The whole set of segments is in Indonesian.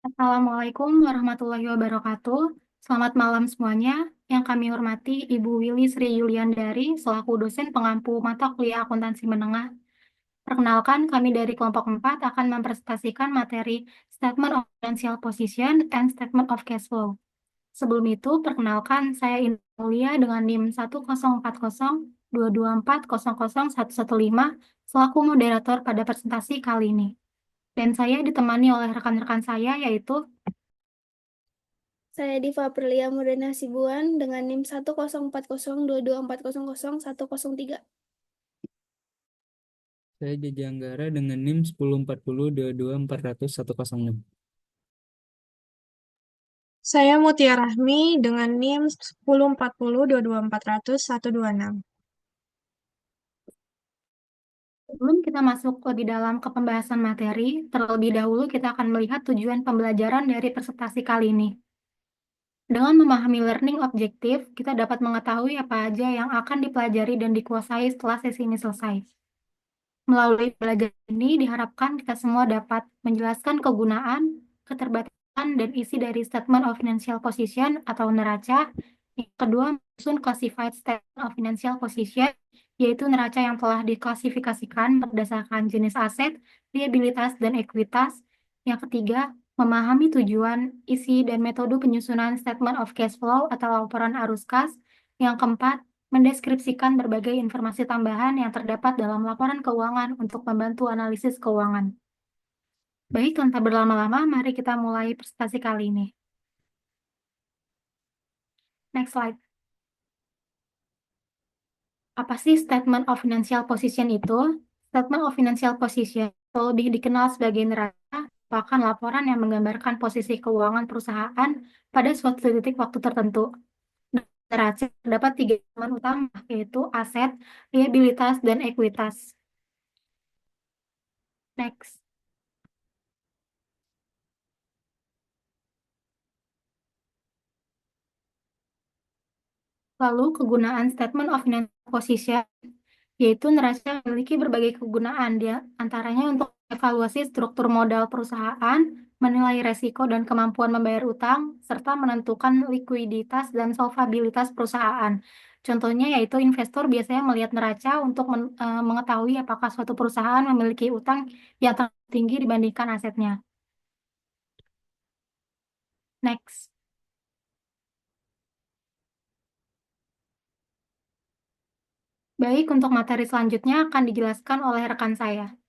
Assalamualaikum warahmatullahi wabarakatuh. Selamat malam semuanya. Yang kami hormati Ibu Willy Sri Yuliandari selaku dosen pengampu mata kuliah akuntansi menengah. Perkenalkan, kami dari kelompok 4 akan mempresentasikan materi Statement of Financial Position and Statement of Cash Flow. Sebelum itu, perkenalkan saya Indah Mulia dengan NIM 1040224000115 selaku moderator pada presentasi kali ini. Dan saya ditemani oleh rekan-rekan saya yaitu Saya Diva Perlia Murdana Hasibuan dengan NIM 1040224000103. Saya Jaja Anggara dengan NIM 104022400106. Saya Mutia Rahmi dengan NIM 104022400126. Sebelum kita masuk di dalam ke pembahasan materi, terlebih dahulu kita akan melihat tujuan pembelajaran dari presentasi kali ini. Dengan memahami learning objektif, kita dapat mengetahui apa aja yang akan dipelajari dan dikuasai setelah sesi ini selesai. Melalui belajar ini diharapkan kita semua dapat menjelaskan kegunaan, keterbatasan, dan isi dari Statement of Financial Position atau neraca. Yang kedua, menyusun Classified Statement of Financial Position, yaitu neraca yang telah diklasifikasikan berdasarkan jenis aset, liabilitas, dan ekuitas. Yang ketiga, memahami tujuan, isi, dan metode penyusunan Statement of Cash Flow atau laporan arus kas. Yang keempat, mendeskripsikan berbagai informasi tambahan yang terdapat dalam laporan keuangan untuk membantu analisis keuangan. Baik, tanpa berlama-lama, mari kita mulai presentasi kali ini. Next slide. Apa sih Statement of Financial Position itu? Statement of Financial Position atau lebih dikenal sebagai neraca merupakan laporan yang menggambarkan posisi keuangan perusahaan pada suatu titik waktu tertentu. Neraca terdapat 3 elemen utama, yaitu aset, liabilitas, dan ekuitas. Next. Lalu kegunaan Statement of Financial Position, yaitu neraca memiliki berbagai kegunaan, dia antaranya untuk evaluasi struktur modal perusahaan, menilai resiko dan kemampuan membayar utang, serta menentukan likuiditas dan solvabilitas perusahaan. Contohnya yaitu investor biasanya melihat neraca untuk mengetahui apakah suatu perusahaan memiliki utang yang terlalu tinggi dibandingkan asetnya. Next. Baik, untuk materi selanjutnya akan dijelaskan oleh rekan saya.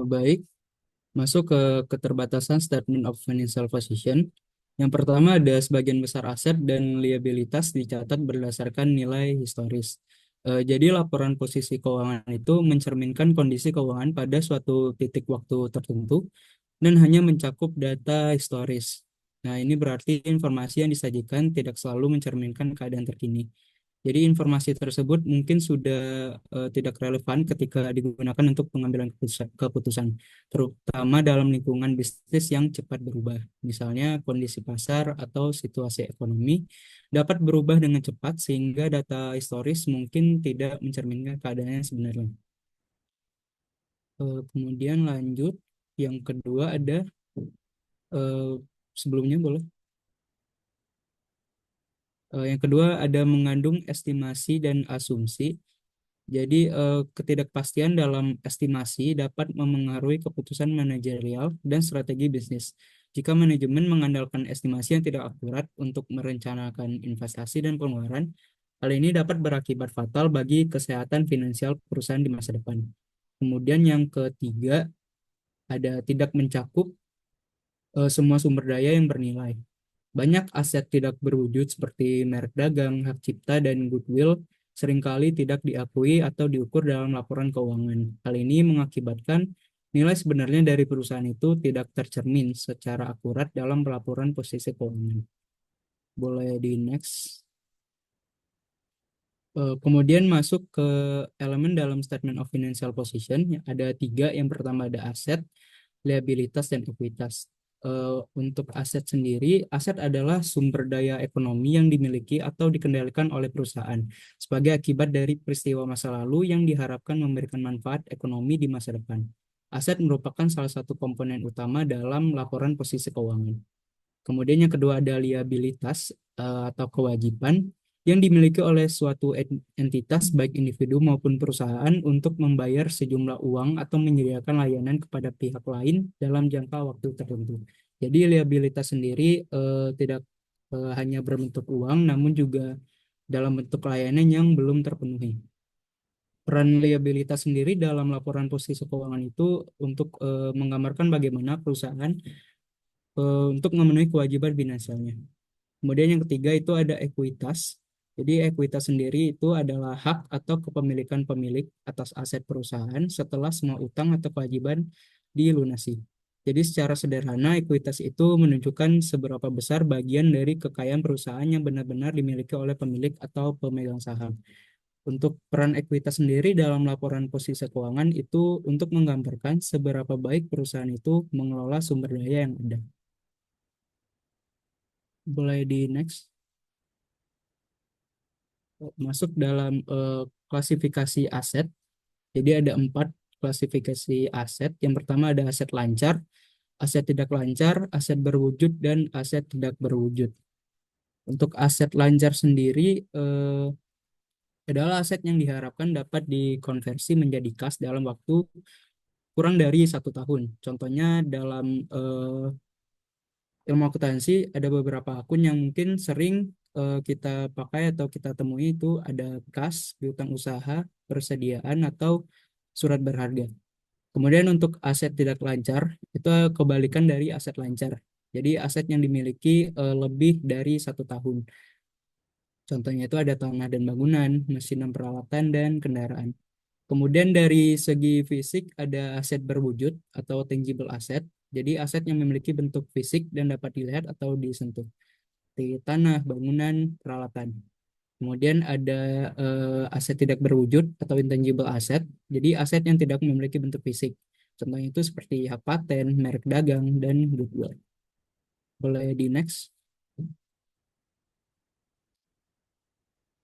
Baik, masuk ke keterbatasan Statement of Financial Position. Yang pertama ada sebagian besar aset dan liabilitas dicatat berdasarkan nilai historis. Jadi laporan posisi keuangan itu mencerminkan kondisi keuangan pada suatu titik waktu tertentu dan hanya mencakup data historis. Nah, ini berarti informasi yang disajikan tidak selalu mencerminkan keadaan terkini. Jadi informasi tersebut mungkin sudah tidak relevan ketika digunakan untuk pengambilan keputusan, terutama dalam lingkungan bisnis yang cepat berubah. Misalnya kondisi pasar atau situasi ekonomi dapat berubah dengan cepat sehingga data historis mungkin tidak mencerminkan keadaan yang sebenarnya. Kemudian lanjut, yang kedua ada eh, sebelumnya boleh. Yang kedua ada mengandung estimasi dan asumsi. Jadi ketidakpastian dalam estimasi dapat memengaruhi keputusan manajerial dan strategi bisnis. Jika manajemen mengandalkan estimasi yang tidak akurat untuk merencanakan investasi dan pengeluaran, hal ini dapat berakibat fatal bagi kesehatan finansial perusahaan di masa depan. Kemudian yang ketiga ada tidak mencakup semua sumber daya yang bernilai. Banyak aset tidak berwujud seperti merek dagang, hak cipta, dan goodwill seringkali tidak diakui atau diukur dalam laporan keuangan. Hal ini mengakibatkan nilai sebenarnya dari perusahaan itu tidak tercermin secara akurat dalam laporan posisi keuangan. Boleh di next. Kemudian masuk ke elemen dalam Statement of Financial Position. Ada 3. Yang pertama ada aset, liabilitas, dan ekuitas. Untuk aset sendiri, aset adalah sumber daya ekonomi yang dimiliki atau dikendalikan oleh perusahaan sebagai akibat dari peristiwa masa lalu yang diharapkan memberikan manfaat ekonomi di masa depan. Aset merupakan salah satu komponen utama dalam laporan posisi keuangan. Kemudian yang kedua ada liabilitas atau kewajiban yang dimiliki oleh suatu entitas baik individu maupun perusahaan untuk membayar sejumlah uang atau menyediakan layanan kepada pihak lain dalam jangka waktu tertentu. Jadi liabilitas sendiri tidak hanya berbentuk uang namun juga dalam bentuk layanan yang belum terpenuhi. Peran liabilitas sendiri dalam laporan posisi keuangan itu untuk menggambarkan bagaimana perusahaan untuk memenuhi kewajiban finansialnya. Kemudian yang ketiga itu ada ekuitas. Jadi ekuitas sendiri itu adalah hak atau kepemilikan pemilik atas aset perusahaan setelah semua utang atau kewajiban dilunasi. Jadi secara sederhana ekuitas itu menunjukkan seberapa besar bagian dari kekayaan perusahaan yang benar-benar dimiliki oleh pemilik atau pemegang saham. Untuk peran ekuitas sendiri dalam laporan posisi keuangan itu untuk menggambarkan seberapa baik perusahaan itu mengelola sumber daya yang ada. Boleh di next. Masuk dalam klasifikasi aset. Jadi ada 4 klasifikasi aset. Yang pertama ada aset lancar, aset tidak lancar, aset berwujud, dan aset tidak berwujud. Untuk aset lancar sendiri adalah aset yang diharapkan dapat dikonversi menjadi kas dalam waktu kurang dari 1 tahun. Contohnya dalam ilmu akuntansi ada beberapa akun yang mungkin sering kita pakai atau kita temui itu ada kas, piutang usaha, persediaan, atau surat berharga. Kemudian untuk aset tidak lancar, itu kebalikan dari aset lancar. Jadi aset yang dimiliki lebih dari 1 tahun. Contohnya itu ada tanah dan bangunan, mesin dan peralatan, dan kendaraan. Kemudian dari segi fisik ada aset berwujud atau tangible asset. Jadi aset yang memiliki bentuk fisik dan dapat dilihat atau disentuh. Seperti tanah, bangunan, peralatan. Kemudian ada aset tidak berwujud atau intangible asset. Jadi aset yang tidak memiliki bentuk fisik. Contohnya itu seperti hak paten, merek dagang, dan goodwill. Boleh di next.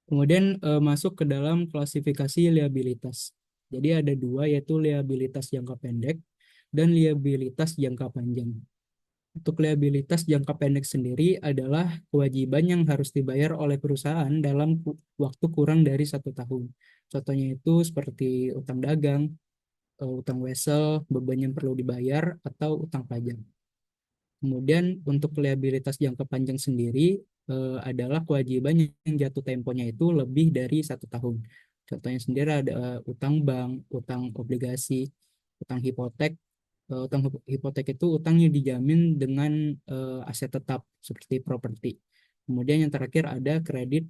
Kemudian masuk ke dalam klasifikasi liabilitas. Jadi ada 2 yaitu liabilitas jangka pendek dan liabilitas jangka panjang. Untuk liabilitas jangka pendek sendiri adalah kewajiban yang harus dibayar oleh perusahaan dalam waktu kurang dari 1 tahun. Contohnya itu seperti utang dagang, utang wesel, beban yang perlu dibayar, atau utang pajak. Kemudian untuk liabilitas jangka panjang sendiri adalah kewajiban yang jatuh temponya itu lebih dari 1 tahun. Contohnya sendiri ada utang bank, utang obligasi, utang hipotek. Utang hipotek itu utang yang dijamin dengan aset tetap seperti properti. Kemudian yang terakhir ada kredit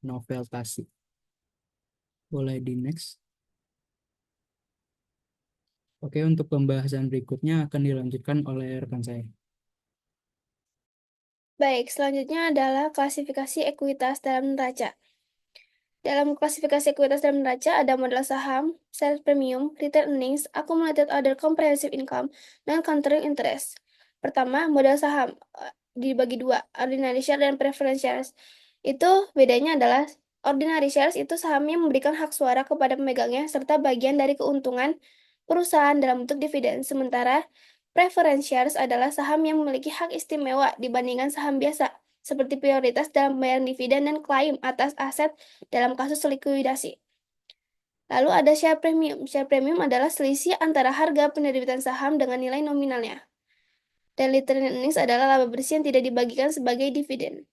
noveltasi. Boleh di next. Oke, untuk pembahasan berikutnya akan dilanjutkan oleh rekan saya. Baik, selanjutnya adalah klasifikasi ekuitas dalam neraca. Dalam klasifikasi ekuitas dalam neraca ada modal saham, sales premium, retained earnings, accumulated other comprehensive income, dan countering interest. Pertama, modal saham dibagi 2, ordinary share dan preference shares. Itu bedanya adalah ordinary shares itu saham yang memberikan hak suara kepada pemegangnya serta bagian dari keuntungan perusahaan dalam bentuk dividen. Sementara preference shares adalah saham yang memiliki hak istimewa dibandingkan saham biasa, seperti prioritas dalam pembayaran dividen dan klaim atas aset dalam kasus likuidasi. Lalu ada share premium. Share premium adalah selisih antara harga penerbitan saham dengan nilai nominalnya. Dan retained earnings adalah laba bersih yang tidak dibagikan sebagai dividen.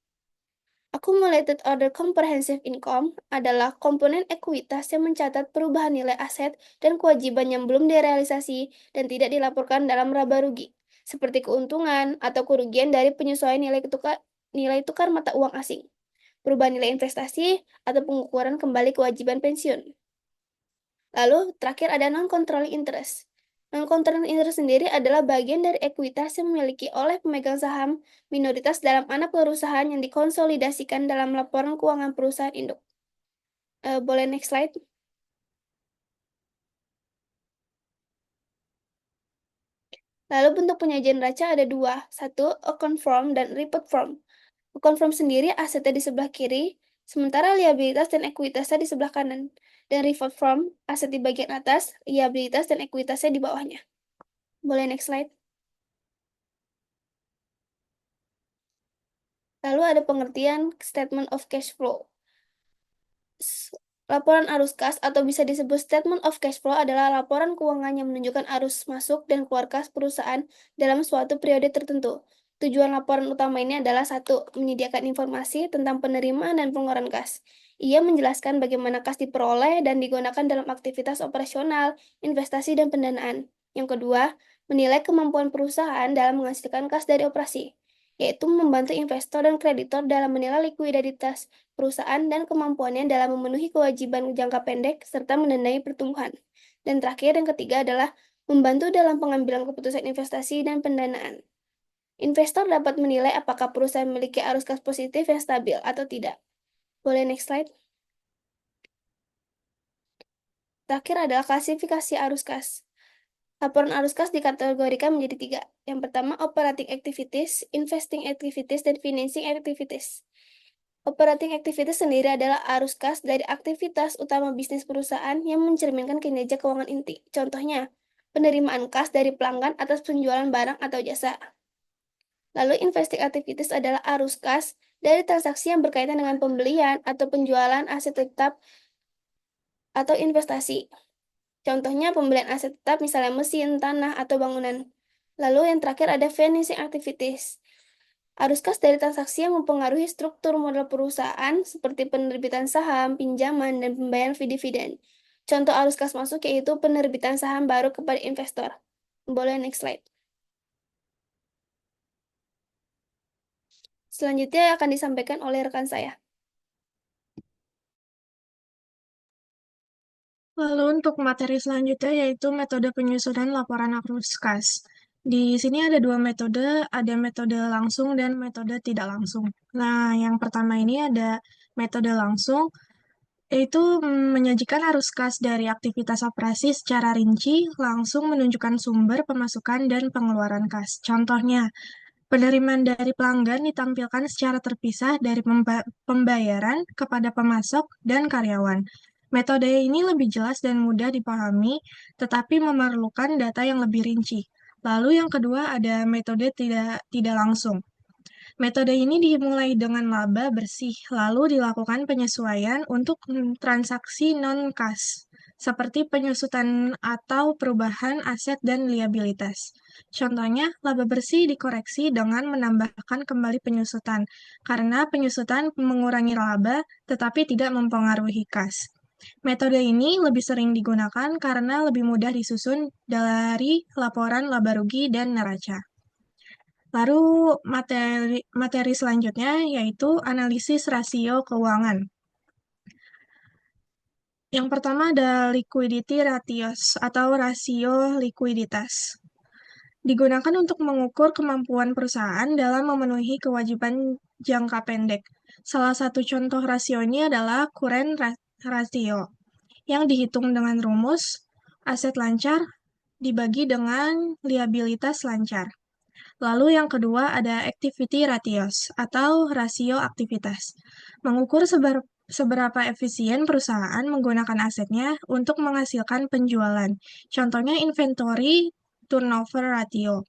Accumulated Other Comprehensive Income adalah komponen ekuitas yang mencatat perubahan nilai aset dan kewajiban yang belum direalisasi dan tidak dilaporkan dalam laba rugi, seperti keuntungan atau kerugian dari penyesuaian nilai tukar mata uang asing, perubahan nilai investasi, atau pengukuran kembali kewajiban pensiun. Lalu, terakhir ada non-controlling interest. Non-controlling interest sendiri adalah bagian dari ekuitas yang dimiliki oleh pemegang saham minoritas dalam anak perusahaan yang dikonsolidasikan dalam laporan keuangan perusahaan induk. Boleh next slide? Lalu bentuk penyajian neraca ada 2. Satu, account form dan report form. Account form sendiri asetnya di sebelah kiri, sementara liabilitas dan ekuitasnya di sebelah kanan. Dan report form, aset di bagian atas, liabilitas dan ekuitasnya di bawahnya. Boleh next slide. Lalu ada pengertian statement of cash flow. Laporan arus kas atau bisa disebut statement of cash flow adalah laporan keuangan yang menunjukkan arus masuk dan keluar kas perusahaan dalam suatu periode tertentu. Tujuan laporan utama ini adalah satu, menyediakan informasi tentang penerimaan dan pengeluaran kas. Ia menjelaskan bagaimana kas diperoleh dan digunakan dalam aktivitas operasional, investasi, dan pendanaan. Yang kedua, menilai kemampuan perusahaan dalam menghasilkan kas dari operasi, yaitu membantu investor dan kreditor dalam menilai likuiditas perusahaan dan kemampuannya dalam memenuhi kewajiban jangka pendek serta mendanai pertumbuhan. Dan terakhir, yang ketiga adalah membantu dalam pengambilan keputusan investasi dan pendanaan. Investor dapat menilai apakah perusahaan memiliki arus kas positif yang stabil atau tidak. Boleh next slide. Terakhir adalah klasifikasi arus kas. Laporan arus kas dikategorikan menjadi tiga. Yang pertama, operating activities, investing activities, dan financing activities. Operating activities sendiri adalah arus kas dari aktivitas utama bisnis perusahaan yang mencerminkan kinerja keuangan inti. Contohnya, penerimaan kas dari pelanggan atas penjualan barang atau jasa. Lalu investing activities adalah arus kas dari transaksi yang berkaitan dengan pembelian atau penjualan aset tetap atau investasi. Contohnya pembelian aset tetap misalnya mesin, tanah, atau bangunan. Lalu yang terakhir ada financing activities. Arus kas dari transaksi yang mempengaruhi struktur modal perusahaan seperti penerbitan saham, pinjaman, dan pembayaran fee dividen. Contoh arus kas masuk yaitu penerbitan saham baru kepada investor. Boleh next slide. Selanjutnya akan disampaikan oleh rekan saya. Lalu untuk materi selanjutnya yaitu metode penyusunan laporan arus kas. Di sini ada dua metode, ada metode langsung dan metode tidak langsung. Nah, yang pertama ini ada metode langsung, yaitu menyajikan arus kas dari aktivitas operasi secara rinci, langsung menunjukkan sumber pemasukan dan pengeluaran kas. Contohnya, penerimaan dari pelanggan ditampilkan secara terpisah dari pembayaran kepada pemasok dan karyawan. Metode ini lebih jelas dan mudah dipahami, tetapi memerlukan data yang lebih rinci. Lalu yang kedua ada metode tidak langsung. Metode ini dimulai dengan laba bersih, lalu dilakukan penyesuaian untuk transaksi non-kas, seperti penyusutan atau perubahan aset dan liabilitas. Contohnya, laba bersih dikoreksi dengan menambahkan kembali penyusutan, karena penyusutan mengurangi laba tetapi tidak mempengaruhi kas. Metode ini lebih sering digunakan karena lebih mudah disusun dari laporan laba rugi dan neraca. Lalu materi selanjutnya yaitu analisis rasio keuangan. Yang pertama ada liquidity ratios atau rasio likuiditas. Digunakan untuk mengukur kemampuan perusahaan dalam memenuhi kewajiban jangka pendek. Salah satu contoh rasio ini adalah current ratio, yang dihitung dengan rumus aset lancar dibagi dengan liabilitas lancar. Lalu yang kedua ada activity ratios atau rasio aktivitas. Mengukur seberapa efisien perusahaan menggunakan asetnya untuk menghasilkan penjualan. Contohnya inventory turnover ratio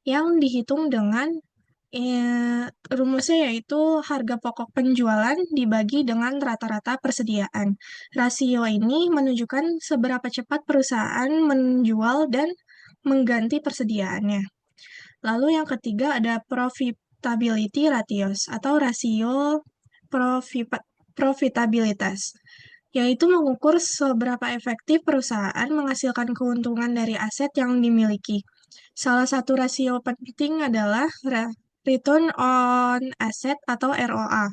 yang dihitung dengan rumusnya yaitu harga pokok penjualan dibagi dengan rata-rata persediaan. Rasio ini menunjukkan seberapa cepat perusahaan menjual dan mengganti persediaannya. Lalu yang ketiga ada profitability ratios atau rasio profitabilitas, yaitu mengukur seberapa efektif perusahaan menghasilkan keuntungan dari aset yang dimiliki. Salah satu rasio penting adalah return on asset atau ROA,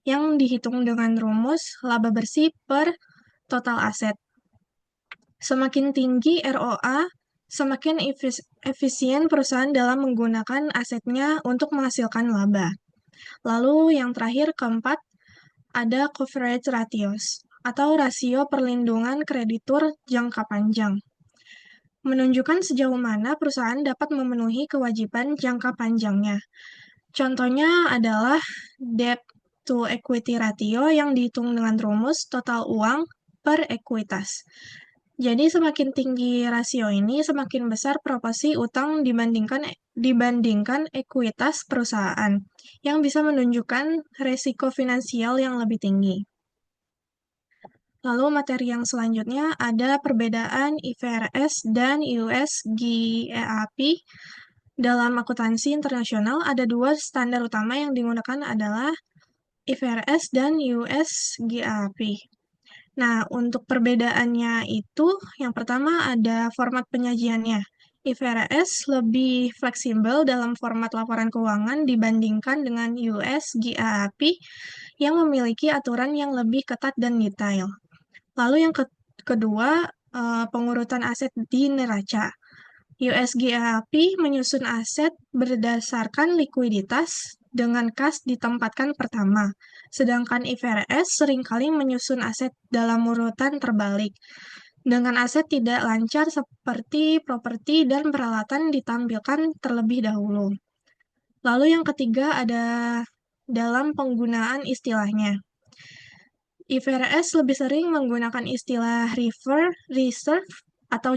yang dihitung dengan rumus laba bersih per total aset. Semakin tinggi ROA, semakin efisien perusahaan dalam menggunakan asetnya untuk menghasilkan laba. Lalu yang terakhir, keempat, ada coverage ratios atau rasio perlindungan kreditur jangka panjang. Menunjukkan sejauh mana perusahaan dapat memenuhi kewajiban jangka panjangnya. Contohnya adalah debt to equity ratio yang dihitung dengan rumus total uang per ekuitas. Jadi semakin tinggi rasio ini, semakin besar proporsi utang dibandingkan ekuitas perusahaan, yang bisa menunjukkan resiko finansial yang lebih tinggi. Lalu materi yang selanjutnya ada perbedaan IFRS dan US GAAP. Dalam akuntansi internasional ada dua standar utama yang digunakan adalah IFRS dan US GAAP. Nah, untuk perbedaannya itu, yang pertama ada format penyajiannya. IFRS lebih fleksibel dalam format laporan keuangan dibandingkan dengan US GAAP yang memiliki aturan yang lebih ketat dan detail. Lalu yang kedua, pengurutan aset di neraca. US GAAP menyusun aset berdasarkan likuiditas dengan kas ditempatkan pertama, sedangkan IFRS seringkali menyusun aset dalam urutan terbalik, dengan aset tidak lancar seperti properti dan peralatan ditampilkan terlebih dahulu. Lalu yang ketiga ada dalam penggunaan istilahnya. IFRS lebih sering menggunakan istilah reserve, atau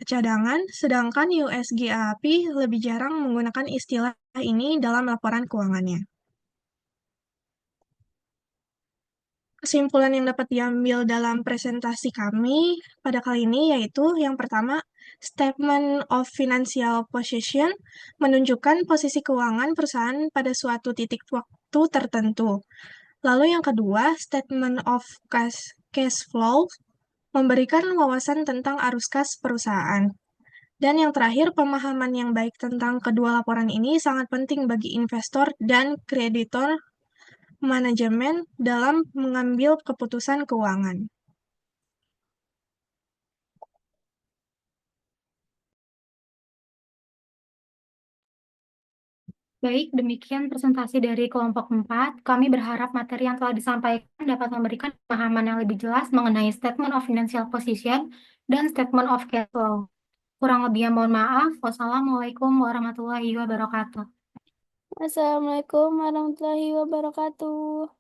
cadangan, sedangkan US GAAP lebih jarang menggunakan istilah ini dalam laporan keuangannya. Kesimpulan yang dapat diambil dalam presentasi kami pada kali ini yaitu yang pertama, Statement of Financial Position menunjukkan posisi keuangan perusahaan pada suatu titik waktu tertentu. Lalu yang kedua, Statement of Cash Flow memberikan wawasan tentang arus kas perusahaan. Dan yang terakhir, pemahaman yang baik tentang kedua laporan ini sangat penting bagi investor dan kreditor manajemen dalam mengambil keputusan keuangan. Baik, demikian presentasi dari kelompok 4. Kami berharap materi yang telah disampaikan dapat memberikan pemahaman yang lebih jelas mengenai Statement of Financial Position dan Statement of Cash Flow. Kurang lebihnya mohon maaf. Wassalamualaikum warahmatullahi wabarakatuh. Assalamualaikum warahmatullahi wabarakatuh.